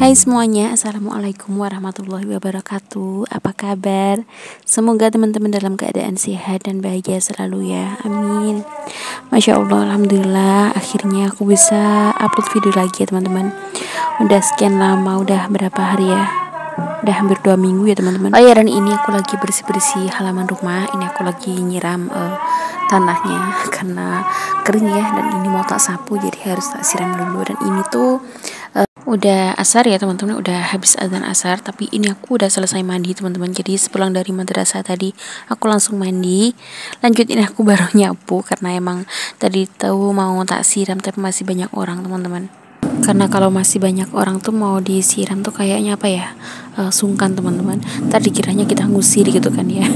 Hai semuanya, Assalamualaikum warahmatullahi wabarakatuh. Apa kabar? Semoga teman-teman dalam keadaan sehat dan bahagia selalu ya, amin. Masya Allah, Alhamdulillah akhirnya aku bisa upload video lagi ya teman-teman. Udah sekian lama, udah berapa hari ya, udah hampir 2 minggu ya teman-teman. Oh ya, dan ini aku lagi bersih-bersih halaman rumah. Ini aku lagi nyiram tanahnya karena kering ya, dan ini mau tak sapu jadi harus tak siram dulu. Dan ini tuh udah asar ya teman-teman, udah habis azan asar, tapi ini aku udah selesai mandi teman-teman. Jadi sepulang dari madrasah tadi aku langsung mandi, lanjut ini aku baru nyapu karena emang tadi tahu mau tak siram tapi masih banyak orang teman-teman. Karena kalau masih banyak orang tuh mau disiram tuh kayaknya apa ya, sungkan teman-teman. Ntar dikiranya kita ngusir gitu kan ya.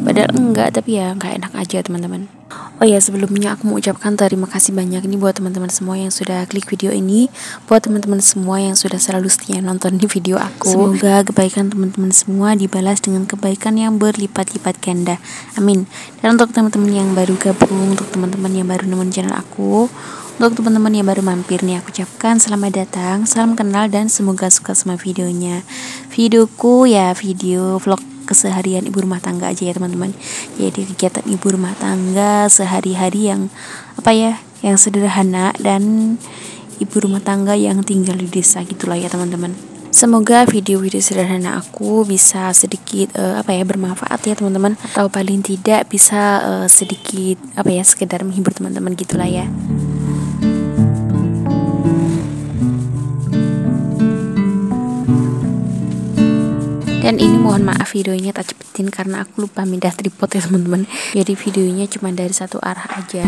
Padahal enggak, tapi ya nggak enak aja teman-teman. Oh ya, sebelumnya aku mau ucapkan terima kasih banyak nih buat teman-teman semua yang sudah klik video ini, buat teman-teman semua yang sudah selalu setia nonton di video aku. Semoga kebaikan teman-teman semua dibalas dengan kebaikan yang berlipat-lipat ganda. Amin. Dan untuk teman-teman yang baru gabung, untuk teman-teman yang baru nemuin channel aku, untuk teman-teman yang baru mampir nih, aku ucapkan selamat datang, salam kenal, dan semoga suka sama videonya. Videoku ya video vlog keseharian ibu rumah tangga aja ya teman-teman. Jadi kegiatan ibu rumah tangga sehari-hari yang apa ya, yang sederhana, dan ibu rumah tangga yang tinggal di desa gitulah ya teman-teman. Semoga video-video sederhana aku bisa sedikit bermanfaat ya teman-teman, atau paling tidak bisa sedikit sekedar menghibur teman-teman gitulah ya. Dan ini mohon maaf videonya tak cepetin karena aku lupa pindah tripod ya teman-teman. Jadi videonya cuma dari satu arah aja.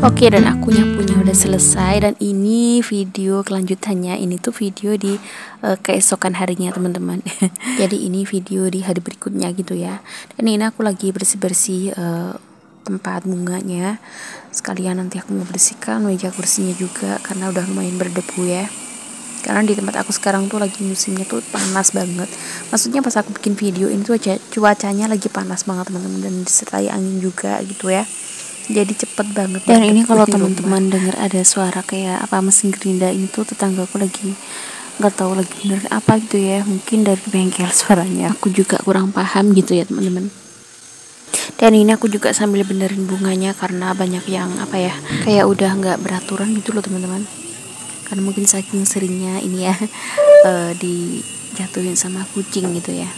Oke, dan aku nyapunya udah selesai, dan ini video kelanjutannya. Ini tuh video di keesokan harinya teman-teman. Jadi ini video di hari berikutnya gitu ya. Dan ini aku lagi bersih-bersih tempat bunganya. Sekalian nanti aku mau bersihkan meja kursinya juga karena udah lumayan berdebu ya. Karena di tempat aku sekarang tuh lagi musimnya tuh panas banget. Maksudnya pas aku bikin video ini tuh cuacanya lagi panas banget teman-teman, dan disertai angin juga gitu ya. Jadi cepet banget. Dan ini kalau teman-teman dengar ada suara kayak mesin gerinda, ini tuh tetanggaku lagi nggak tahu lagi bener apa gitu ya, mungkin dari bengkel suaranya. Aku juga kurang paham gitu ya teman-teman. Dan ini aku juga sambil benerin bunganya karena banyak yang kayak udah nggak beraturan gitu loh teman-teman. Karena mungkin saking seringnya ini ya dijatuhin sama kucing gitu ya.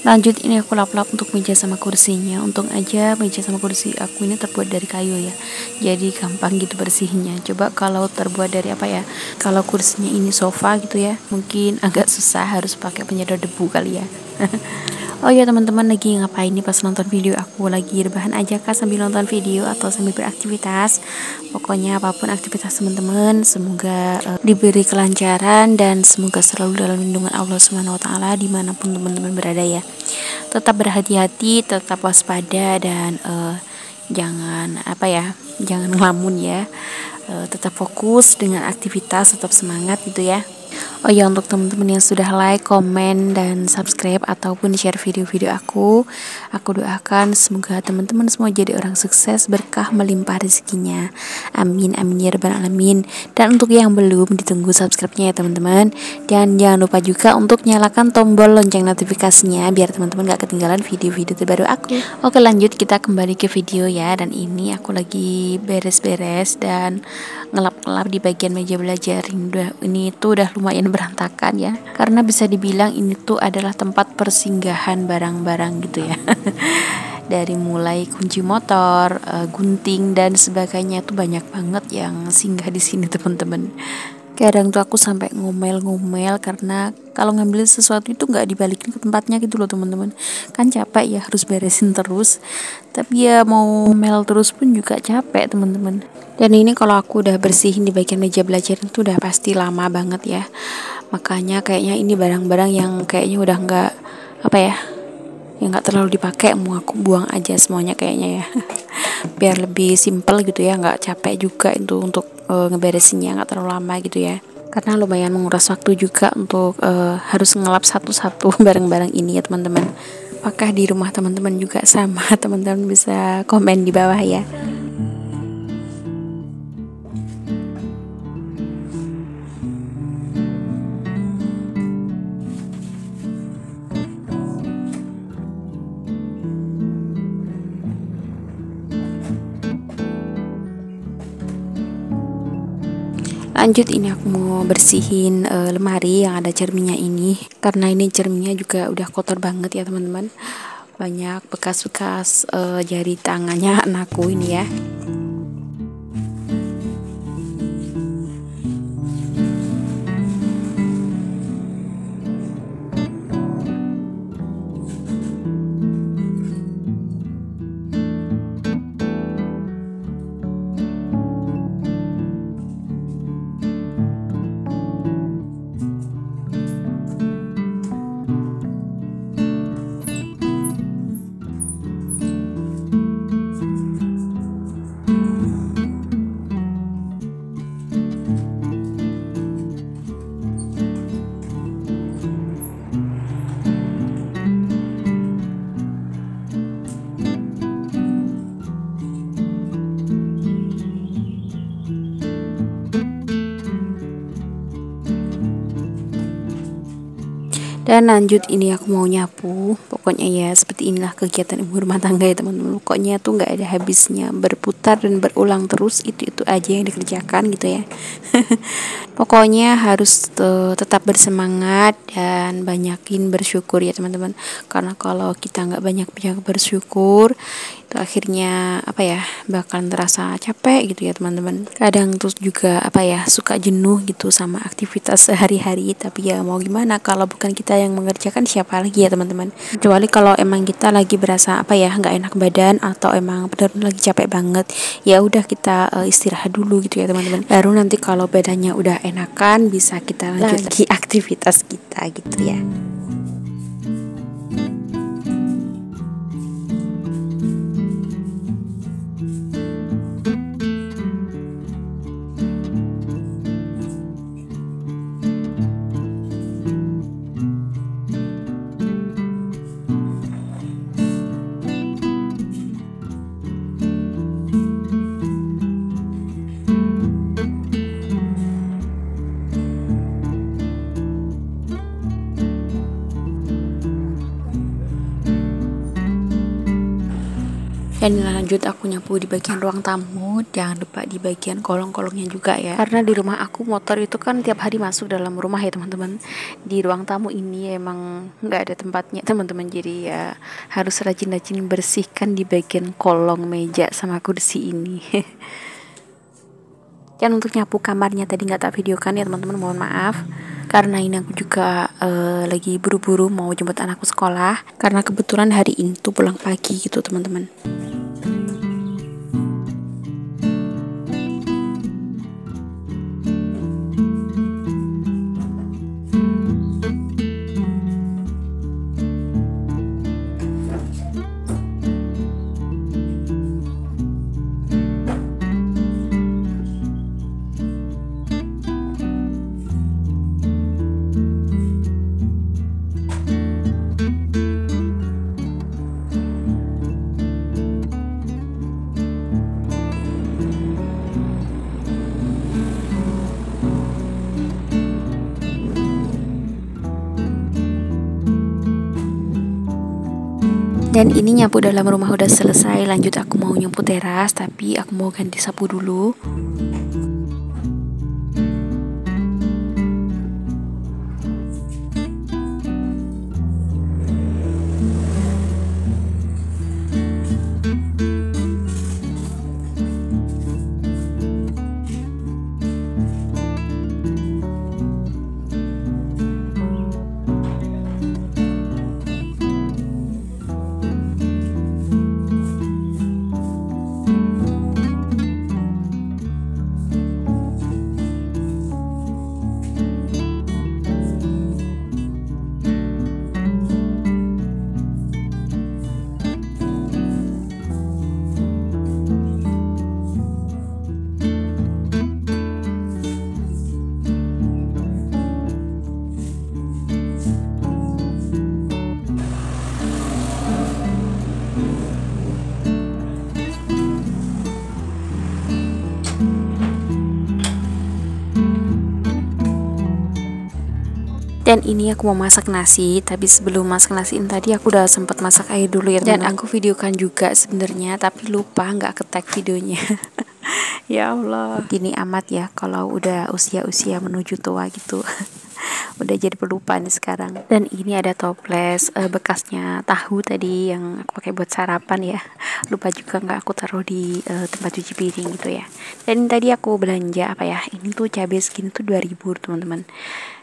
Lanjut ini aku lap-lap untuk meja sama kursinya. Untung aja meja sama kursi aku ini terbuat dari kayu ya, jadi gampang gitu bersihnya. Coba kalau terbuat dari kalau kursinya ini sofa gitu ya, mungkin agak susah, harus pakai penyedot debu kali ya. Oh ya teman-teman, lagi ngapain nih pas nonton video aku? Lagi rebahan aja kah sambil nonton video atau sambil beraktivitas? Pokoknya apapun aktivitas teman-teman, semoga diberi kelancaran dan semoga selalu dalam lindungan Allah SWT dimanapun teman-teman berada ya. Tetap berhati-hati, tetap waspada, dan jangan jangan ngelamun ya. Tetap fokus dengan aktivitas, tetap semangat gitu ya. Oh ya, untuk teman-teman yang sudah like, komen, dan subscribe ataupun share video-video aku doakan semoga teman-teman semua jadi orang sukses, berkah melimpah rezekinya. Amin amin ya rabbal alamin. Dan untuk yang belum, ditunggu subscribe-nya ya teman-teman. Dan jangan lupa juga untuk nyalakan tombol lonceng notifikasinya biar teman-teman gak ketinggalan video-video terbaru aku. Oke, lanjut kita kembali ke video ya. Dan ini aku lagi beres-beres dan ngelap-ngelap di bagian meja belajar. Ini tuh udah lumayan berantakan ya, karena bisa dibilang ini tuh adalah tempat persinggahan barang-barang gitu ya. Dari mulai kunci motor, gunting, dan sebagainya tuh banyak banget yang singgah di sini teman-teman. Kadang tuh aku sampai ngomel-ngomel karena kalau ngambil sesuatu itu nggak dibalikin ke tempatnya gitu loh teman-teman. Kan capek ya harus beresin terus. Tapi ya mau ngomel terus pun juga capek teman-teman. Dan ini kalau aku udah bersihin di bagian meja belajar itu udah pasti lama banget ya. Makanya kayaknya ini barang-barang yang kayaknya udah nggak apa ya, yang nggak terlalu dipakai, mau aku buang aja semuanya kayaknya ya. Biar lebih simple gitu ya, nggak capek juga itu untuk ngeberesinnya, nggak terlalu lama gitu ya, karena lumayan menguras waktu juga untuk harus ngelap satu-satu barang-barang ini ya teman-teman. Apakah di rumah teman-teman juga sama? Teman-teman bisa komen di bawah ya. Lanjut, ini aku mau bersihin lemari yang ada cerminnya ini, karena ini cerminnya juga udah kotor banget ya teman-teman. Banyak bekas-bekas jari tangannya anakku ini ya. Dan lanjut, ini aku mau nyapu. Pokoknya ya seperti inilah kegiatan ibu rumah tangga ya teman-teman. Pokoknya tuh nggak ada habisnya, berputar dan berulang terus, itu aja yang dikerjakan gitu ya. Pokoknya harus tetap bersemangat dan banyakin bersyukur ya teman-teman. Karena kalau kita nggak banyak bersyukur, itu akhirnya apa ya, bakal terasa capek gitu ya teman-teman. Kadang terus juga apa ya, suka jenuh gitu sama aktivitas sehari-hari. Tapi ya mau gimana, kalau bukan kita yang mengerjakan siapa lagi ya teman-teman. Kecuali kalau emang kita lagi berasa apa ya, nggak enak badan atau emang benar-benar lagi capek banget, ya udah kita istirahat dulu gitu ya teman-teman. Baru nanti kalau badannya udah enakan, bisa kita lanjut lagi aktivitas kita gitu ya. Dan lanjut aku nyapu di bagian ruang tamu, jangan lupa di bagian kolong-kolongnya juga ya. Karena di rumah aku motor itu kan tiap hari masuk dalam rumah ya teman-teman. Di ruang tamu ini emang nggak ada tempatnya teman-teman, jadi ya harus rajin-rajin bersihkan di bagian kolong meja sama kursi ini. Dan untuk nyapu kamarnya tadi nggak tak videokan ya teman-teman, mohon maaf. Karena ini aku juga lagi buru-buru mau jemput anakku sekolah, karena kebetulan hari ini tuh pulang pagi gitu teman-teman. Dan ini nyapu dalam rumah udah selesai. Lanjut aku mau nyapu teras, tapi aku mau ganti sapu dulu. Dan ini aku mau masak nasi, tapi sebelum masak nasi ini tadi aku udah sempat masak air dulu ya teman-teman. Dan aku videokan juga sebenarnya, tapi lupa nggak ke-tag videonya. Ya Allah, gini amat ya kalau udah usia-usia menuju tua gitu. Udah jadi pelupa nih sekarang. Dan ini ada toples bekasnya tahu tadi yang aku pakai buat sarapan ya. Lupa juga nggak aku taruh di tempat cuci piring gitu ya. Dan tadi aku belanja apa ya, ini tuh cabai segini tuh 2000 teman-teman,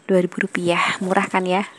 2000 rupiah, murah kan ya.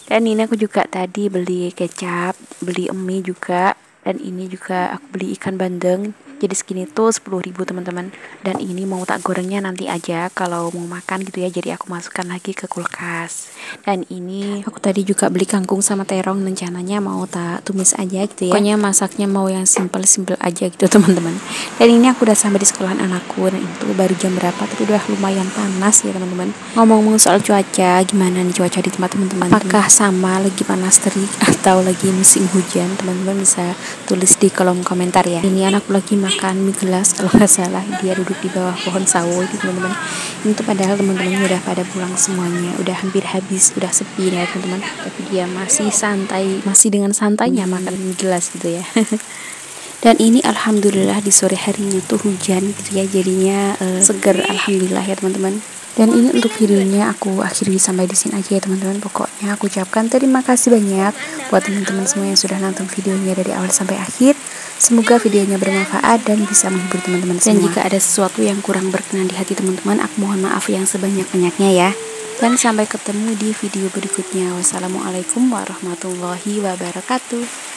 Dan ini aku juga tadi beli kecap, beli mie juga, dan ini juga aku beli ikan bandeng. Jadi segini tuh 10.000 teman-teman. Dan ini mau tak gorengnya nanti aja kalau mau makan gitu ya. Jadi aku masukkan lagi ke kulkas. Dan ini aku tadi juga beli kangkung sama terong, rencananya mau tak tumis aja gitu ya. Pokoknya masaknya mau yang simple-simple aja gitu teman-teman. Dan ini aku udah sampai di sekolahan anakku, dan itu baru jam berapa tapi udah lumayan panas ya teman-teman. Ngomong-ngomong soal cuaca, gimana nih cuaca di tempat teman-teman? Apakah sama lagi panas terik atau lagi musim hujan? Teman-teman bisa tulis di kolom komentar ya. Ini anakku lagi makan mie gelas kalau nggak salah, dia duduk di bawah pohon sawo gitu teman-teman. Ini tuh padahal teman-temannya udah pada pulang semuanya, udah hampir habis, udah sepi ya teman-teman, tapi dia masih santai, masih dengan santainya makan mie gelas gitu ya. Dan ini alhamdulillah di sore harinya tuh hujan gitu ya, jadinya seger alhamdulillah ya teman-teman. Dan ini untuk videonya aku akhiri sampai di sini aja ya teman-teman. Pokoknya aku ucapkan terima kasih banyak buat teman-teman semua yang sudah nonton videonya dari awal sampai akhir. Semoga videonya bermanfaat dan bisa menghibur teman-teman semua. Dan jika ada sesuatu yang kurang berkenan di hati teman-teman, aku mohon maaf yang sebanyak-banyaknya ya. Dan sampai ketemu di video berikutnya. Wassalamualaikum warahmatullahi wabarakatuh.